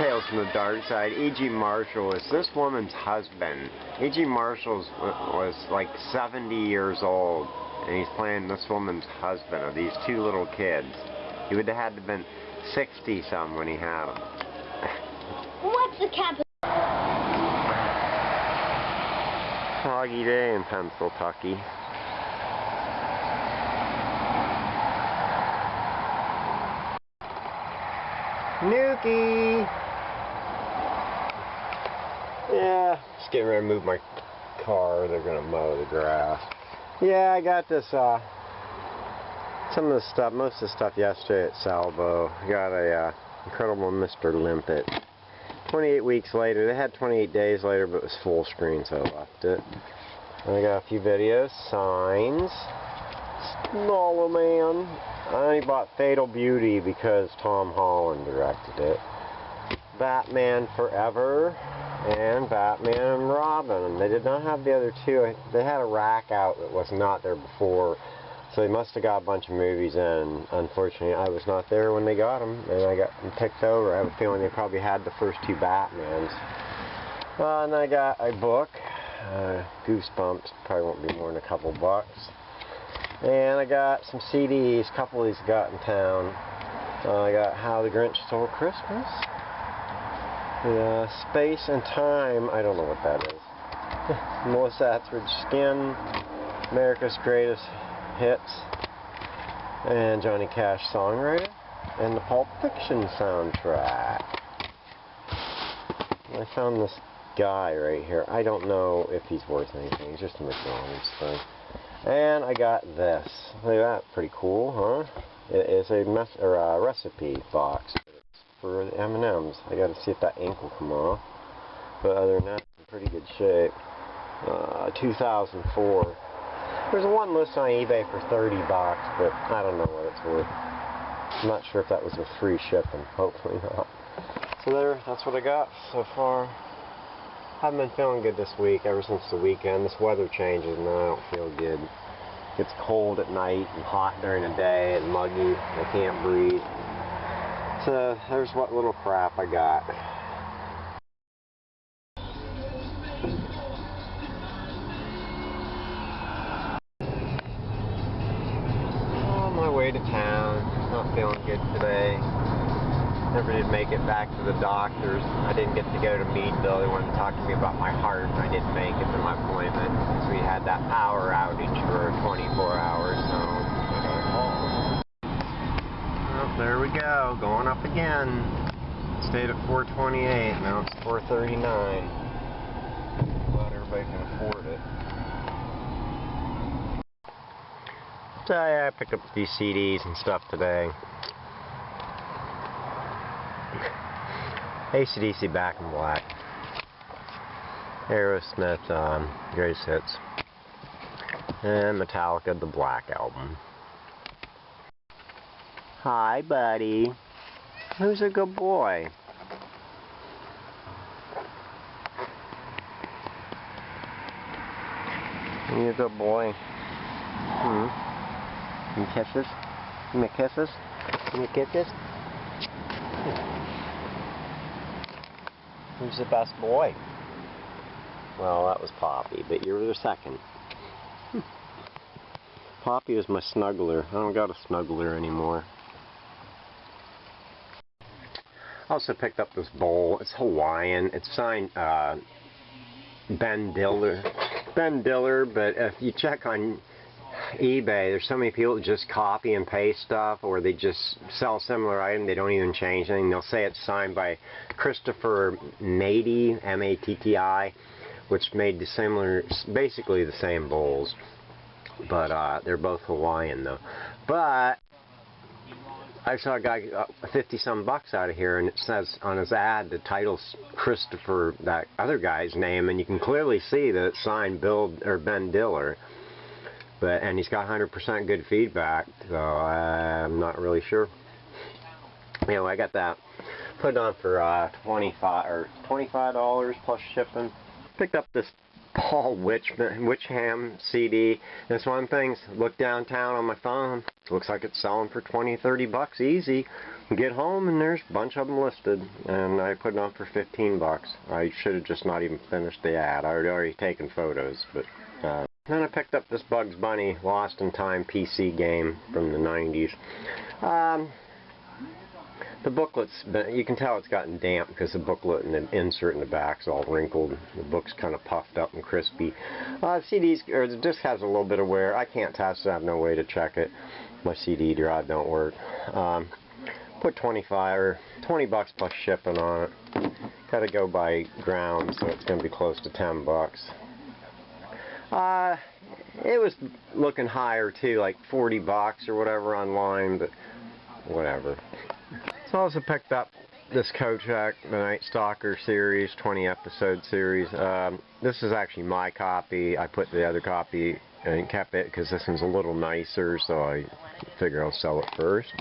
Tales from the Dark Side. E.G. Marshall is this woman's husband. E.G. Marshall was like 70 years old, and he's playing this woman's husband of these two little kids. He would have had to have been 60-some when he had them. What's the capital? Foggy day in Pennsylvania. Nuki! Yeah, just getting ready to move my car. They're gonna mow the grass. Yeah, I got this, some of the stuff, most of the stuff yesterday at Salvo. I got a, Incredible Mr. Limpet. 28 weeks later. They had 28 days later, but it was full screen, so I left it. And I got a few videos, signs. Smaller Man. I only bought Fatal Beauty because Tom Holland directed it. Batman Forever and Batman and Robin. They did not have the other two. They had a rack out that was not there before, so they must have got a bunch of movies in. Unfortunately, I was not there when they got them, and I got them picked over. I have a feeling they probably had the first two Batmans. And I got a book, Goosebumps. Probably won't be more than a couple bucks. And I got some CDs, a couple of these I got in town. I got How the Grinch Stole Christmas. Space and Time, I don't know what that is. Melissa Etheridge Skin, America's Greatest Hits, and Johnny Cash Songwriter, and the Pulp Fiction soundtrack. I found this guy right here. I don't know if he's worth anything. He's just a McDonald's thing. And I got this. Look at that, pretty cool, huh? It is a recipe box for the M&Ms. I got to see if that ink will come off. But other than that, it's in pretty good shape. 2004. There's one listed on eBay for 30 bucks, but I don't know what it's worth. I'm not sure if that was with free shipping. Hopefully not. So there, that's what I got so far. I've been feeling good this week, ever since the weekend. This weather changes and I don't feel good. It gets cold at night and hot during the day and muggy. I can't breathe. So there's what little crap I got. On my way to town. Not feeling good today. Never did make it back to the doctors. I didn't get to go to Meadville. They wanted to talk to me about my heart, and I didn't make it to my appointment because we had that power outage for 24 hours, so I got a call. Well, there we go, going up again. Stayed at 428, now it's 439. Glad everybody can afford it. So yeah, I picked up these CDs and stuff today. AC/DC Back in Black, Aerosmith Greatest Hits, and Metallica The Black Album. Hi, buddy. Who's a good boy? You a good boy? Any kisses? Give me kisses? Give me kisses? Who's the best boy? Well, that was Poppy, but you were the second. Poppy was my snuggler. I don't got a snuggler anymore. I also picked up this bowl. It's Hawaiian. It's signed Ben Diller. Ben Diller, but if you check on eBay, there's so many people that just copy and paste stuff, or they just sell a similar item. They don't even change anything. They'll say it's signed by Christopher Matti, M-A-T-T-I, which made the similar, basically the same bowls, but they're both Hawaiian though. But I saw a guy 50-some bucks out of here, and it says on his ad the title's Christopher, that other guy's name, and you can clearly see that it's signed Ben Diller. And he's got 100% good feedback, so I'm not really sure. Anyway, I got that. Put it on for $25 plus shipping. Picked up this Paul Witcham CD. That's one of the things. Look downtown on my phone. Looks like it's selling for 20-30 bucks easy. Get home and there's a bunch of them listed, and I put it on for 15 bucks. I should have just not even finished the ad. I had already taken photos, but then I picked up this Bugs Bunny Lost in Time PC game from the 90s. The booklet's you can tell it's gotten damp because the booklet and the insert in the back's all wrinkled. The book's kind of puffed up and crispy. CDs, or the disc has a little bit of wear. I can't test it. I have no way to check it. My CD drive don't work. Put 25 or 20 bucks plus shipping on it. Got to go by ground, so it's going to be close to 10 bucks. It was looking higher too, like 40 bucks or whatever online, but whatever. So I also picked up this Kochak, the Night Stalker series, 20 episode series. This is actually my copy. I put the other copy and kept it because this one's a little nicer, so I figure I'll sell it first.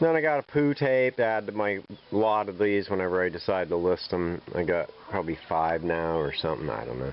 Then I got a Pooh tape to add to my lot of these whenever I decide to list them. I got probably 5 now or something, I don't know.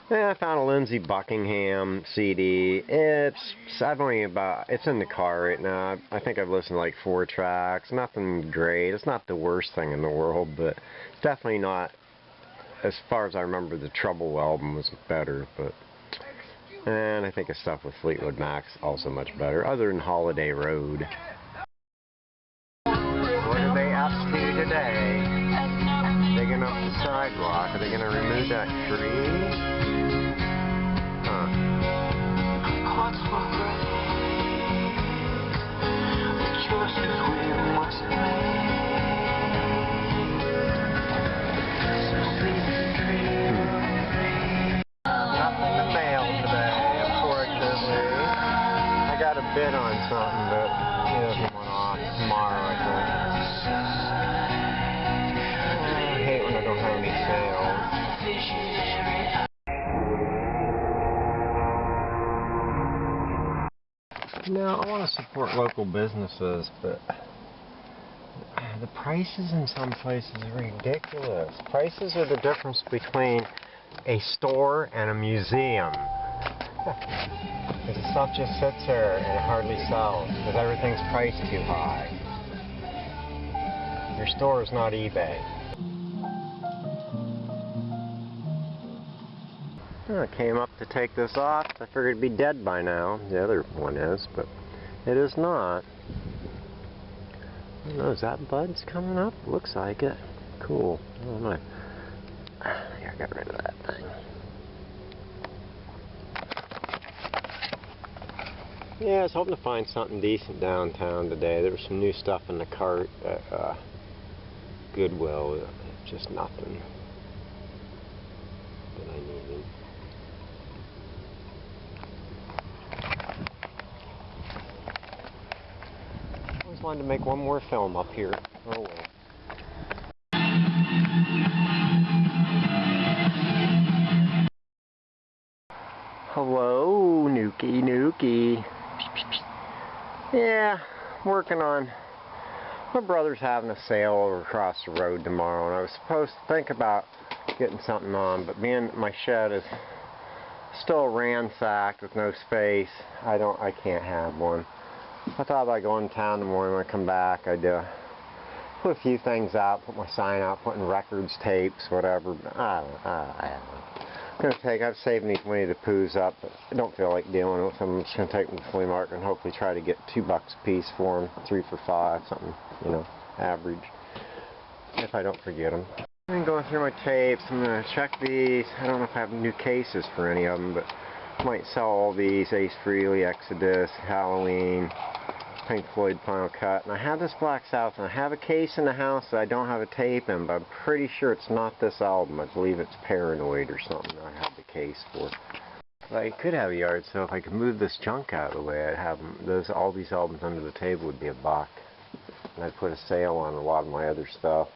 Then I found a Lindsey Buckingham CD. It's in the car right now. I think I've listened to like 4 tracks. Nothing great. It's not the worst thing in the world, but it's definitely not, as far as I remember, the Trouble album was better, but. And I think the stuff with Fleetwood Mac's also much better, other than Holiday Road. What are they up to today? Digging up the sidewalk. Are they going to remove that tree? Huh. Nothing to mail today, unfortunately. I got a bid on something, but it doesn't went off tomorrow, I think. I hate when I don't have any sales. Now, I want to support local businesses, but the prices in some places are ridiculous. Prices are the difference between a store and a museum. Because the stuff just sits there and it hardly sells because everything's priced too high. Your store is not eBay. I came up to take this off. I figured it'd be dead by now. The other one is, but it is not. I don't know, is that buds coming up? Looks like it. Cool. I don't know. Yeah, I got rid of that thing. Yeah, I was hoping to find something decent downtown today. There was some new stuff in the cart at Goodwill. Just nothing that I needed. I wanted to make one more film up here. Oh well. Hello, Nuki. Yeah, working on. My brother's having a sale over across the road tomorrow, and I was supposed to think about getting something on, but my shed is still ransacked with no space. I can't have one. I thought about going to town in the morning when I come back. I'd put a few things out, put my sign out, putting records, tapes, whatever. I don't know. I've saved these money to Pooh's up, but I don't feel like dealing with them. I'm just going to take them to the flea market and hopefully try to get $2 a piece for them, 3 for $5, something, average, if I don't forget them. I'm going through my tapes. I'm going to check these. I don't know if I have new cases for any of them, but I might sell all these. Ace Frehley, Exodus, Halloween, Pink Floyd Final Cut. And I have this Black Sabbath, and I have a case in the house that I don't have a tape in, but I'm pretty sure it's not this album. I believe it's Paranoid or something I have the case for. But I could have a yard sale. If I could move this junk out of the way, I'd have them. All these albums under the table would be $1. And I'd put a sale on a lot of my other stuff.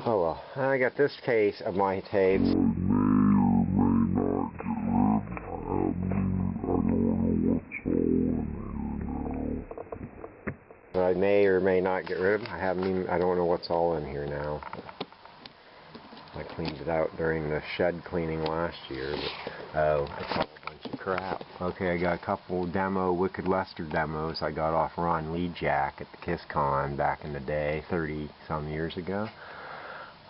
Oh well. And I got this case of my tapes. I may or may not get rid of them. I don't know what's all in here now. I cleaned it out during the shed cleaning last year, but oh, it's all a bunch of crap. Okay, I got a couple demo Wicked Lester demos I got off Ron Lee Jack at the KissCon back in the day, 30 some years ago.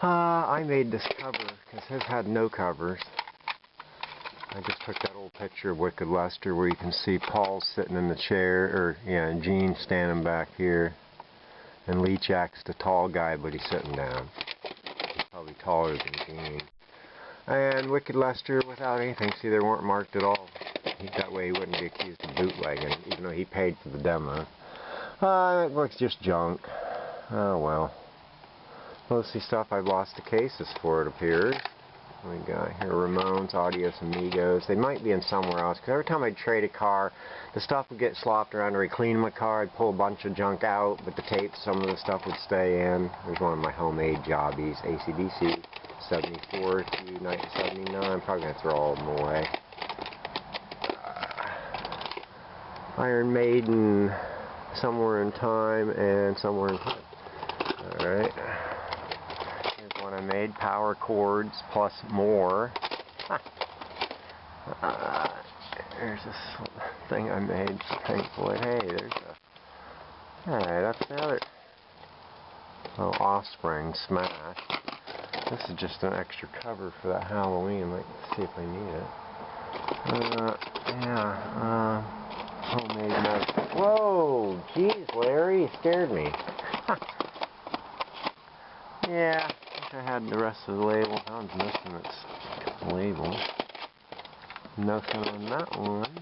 I made this cover because his had no covers. I just took that old picture of Wicked Lester where you can see Paul sitting in the chair, or yeah, and Gene standing back here. And Lee Jack's the tall guy, but he's sitting down. He's probably taller than Gene. And Wicked Lester without anything. See, they weren't marked at all. That way he wouldn't be accused of bootlegging, even though he paid for the demo. It looks just junk. Oh well. Mostly stuff I've lost the cases for, it appears. We got here Ramones, Adios Amigos. They might be in somewhere else, because every time I'd trade a car, the stuff would get slopped around, or I'd clean my car, I'd pull a bunch of junk out, but the tapes, some of the stuff would stay in. There's one of my homemade jobbies, AC/DC, 74 to 1979. I'm probably going to throw all of them away. Iron Maiden, Somewhere in Time, and Somewhere in Time. Alright. Here's one I made, Power Chords Plus More. There's this thing I made for Pink Floyd. Hey, there's a... Alright, that's the other... Oh, Offspring, Smash. This is just an extra cover for that Halloween. Let's see if I need it. Homemade note. Whoa! Jeez, Larry, you scared me. Yeah, I wish I had the rest of the label. I was missing its label. Nothing on that one.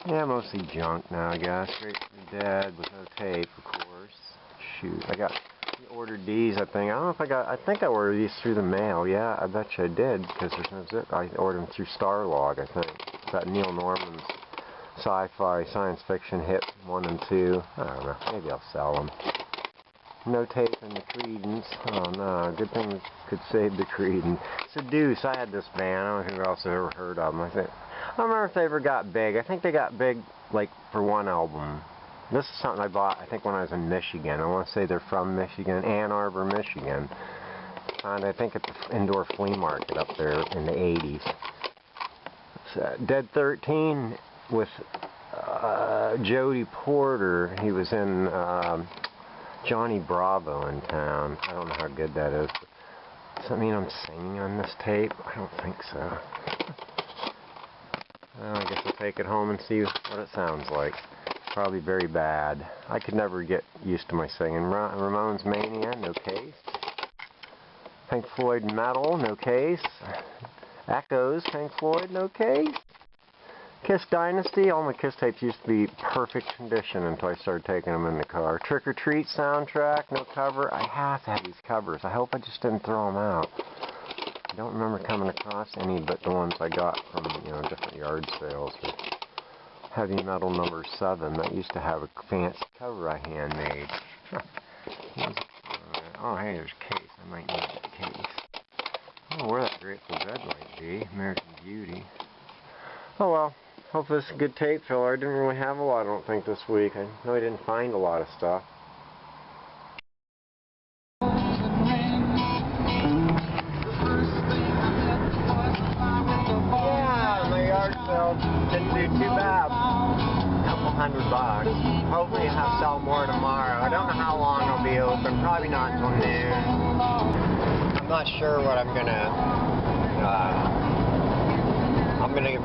Yeah, mostly junk now, I guess. Great for Dead with no tape, of course. Shoot, I ordered these, I think. I don't know if I think I ordered these through the mail. Yeah, I bet you I did, because there's no zip. I ordered them through Starlog, I think. That Neil Norman's sci-fi science fiction hit 1 and 2. I don't know. Maybe I'll sell them. No tape in the Creedence. Oh no, good thing we could save the Creedence. Seduce, I had this band. I don't know who else have ever heard of them. I don't remember if they ever got big. I think they got big, like, for one album. This is something I bought, I think, when I was in Michigan. I want to say they're from Michigan, Ann Arbor, Michigan. Found, I think, at the indoor flea market up there in the 80s. It's Dead 13 with Jody Porter. He was in Johnny Bravo in town. I don't know how good that is. Does that mean I'm singing on this tape? I don't think so. Well, I guess I'll take it home and see what it sounds like. Probably very bad. I could never get used to my singing. Ramones Mania, no case. Pink Floyd Metal, no case. Echoes, Pink Floyd, no case. Kiss Dynasty, all my Kiss tapes used to be perfect condition until I started taking them in the car. Trick or Treat soundtrack, no cover. I have to have these covers. I hope I just didn't throw them out. I don't remember coming across any but the ones I got from, different yard sales. Heavy Metal number 7, that used to have a fancy cover I handmade. Oh, hey, there's a case. I might need a case. I don't know where that Grateful Dead might be. American Beauty. Oh well. Hopefully this is a good tape filler. I didn't really have a lot, I don't think, this week. I know I didn't find a lot of stuff. Yeah, my yard sale didn't do too bad. Couple $100. Hopefully I'll sell more tomorrow. I don't know how long I'll be open. Probably not until noon. I'm not sure what I'm gonna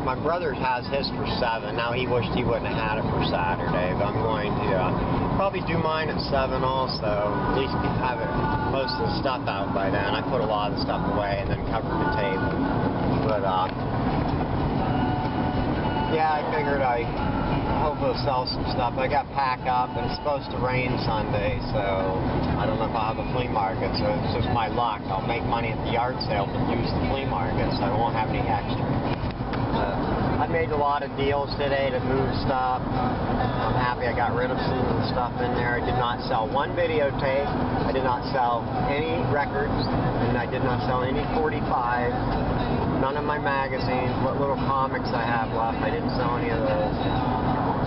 my brother has his for 7. Now he wished he wouldn't have had it for Saturday, but I'm going to probably do mine at 7 also. At least have most of the stuff out by then. I put a lot of the stuff away and then covered the table. But yeah, I figured I hopefully sell some stuff. I got packed up, and it's supposed to rain Sunday, so I don't know if I'll have a flea market. So it's just my luck. I'll make money at the yard sale, but use the flea market, so I won't have any extra. I made a lot of deals today to move stuff. I'm happy I got rid of some of the stuff in there. I did not sell one videotape. I did not sell any records, and I did not sell any 45. None of my magazines. What little comics I have left, I didn't sell any of those.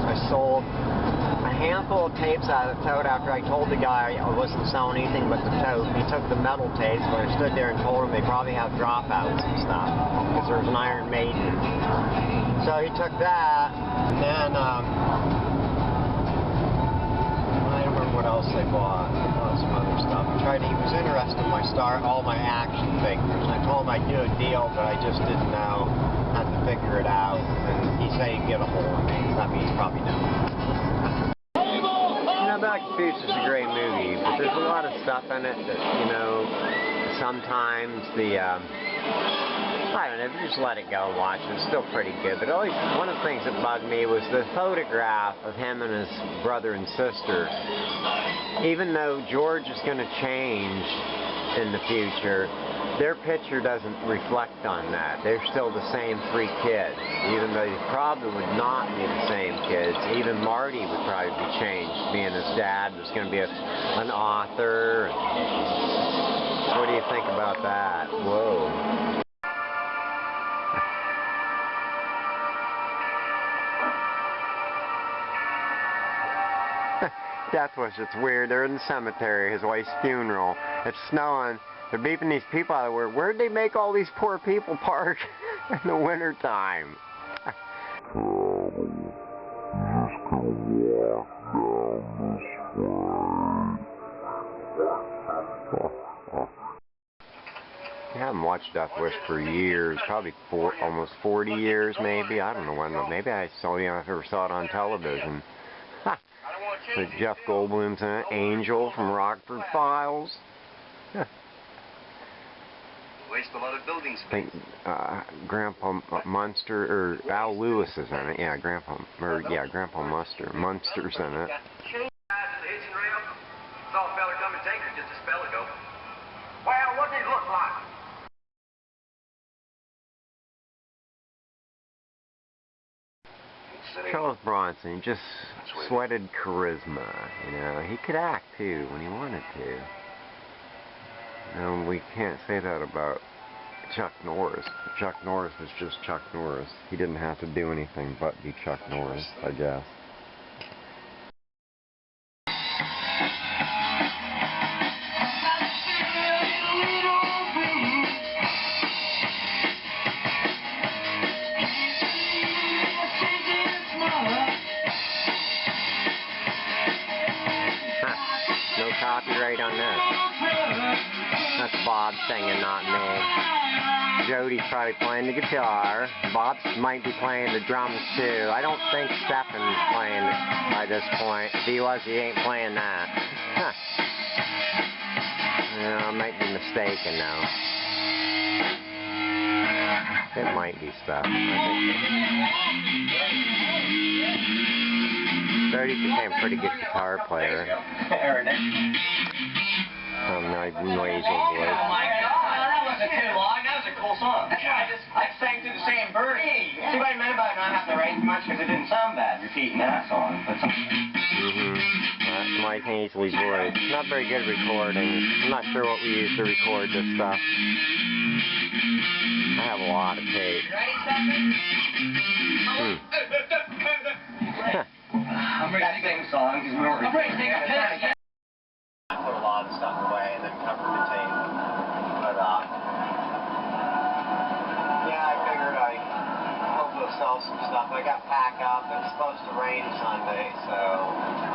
I sold a handful of tapes out of the tote after I told the guy I wasn't selling anything but the tote. He took the metal tapes, but I stood there and told him they probably have dropouts and stuff, because there's an Iron Maiden. So he took that, and then, I don't remember what else they bought. They bought some other stuff. He was interested in all my action figures, and I told him I'd do a deal, but I just didn't know. Had to figure it out, and he said he'd get a hold of me. That means probably no. You know, Back to the Future is a great movie, but there's a lot of stuff in it that, you know, sometimes I don't know, if you just let it go and watch it, it's still pretty good. But always, one of the things that bugged me was the photograph of him and his brother and sister. Even though George is going to change in the future, their picture doesn't reflect on that. They're still the same three kids, even though they probably would not be the same kids. Even Marty would probably be changed, being his dad was going to be an author. What do you think about that? Whoa. Death Wish, it's weird. They're in the cemetery, his wife's funeral. It's snowing. They're beeping these people out of the way. Where'd they make all these poor people park in the winter time? I haven't watched Death Wish for years, probably almost 40 years maybe. I don't know when, maybe I ever saw it on television. With Jeff Goldblum's in it, Angel from Rockford Files. Waste a lot of building space. I think Grandpa Munster, or Al Lewis is in it. Yeah, Grandpa Munster's in it. Saw a fella come and take her just a spell ago. Well, what did it look like? Charles Bronson, he just sweated charisma, you know. He could act too when he wanted to. You know, we can't say that about Chuck Norris. Chuck Norris was just Chuck Norris. He didn't have to do anything but be Chuck Norris, I guess. Copyright on this. That's Bob singing, not me. Jody's probably playing the guitar. Bob might be playing the drums too. I don't think Stefan's playing it by this point. If he was, he ain't playing that. Huh. I might be mistaken now. It might be Stefan. Jody became a pretty good guitar player. Noisy voice. Oh my God, that wasn't too long. That was a cool song. That's why I sang through the same verse. See what I meant about not having to write much because it didn't sound bad repeating that song. That's Mike Ainsley's voice. Not very good recording. I'm not sure what we use to record this stuff. I have a lot of tape. Ready, Stefan? I'm ready to sing songs because we weren't recording. I put a lot of stuff away and then covered the tape. But, yeah, I figured I'd hopefully sell some stuff. I got packed up. It's supposed to rain Sunday, so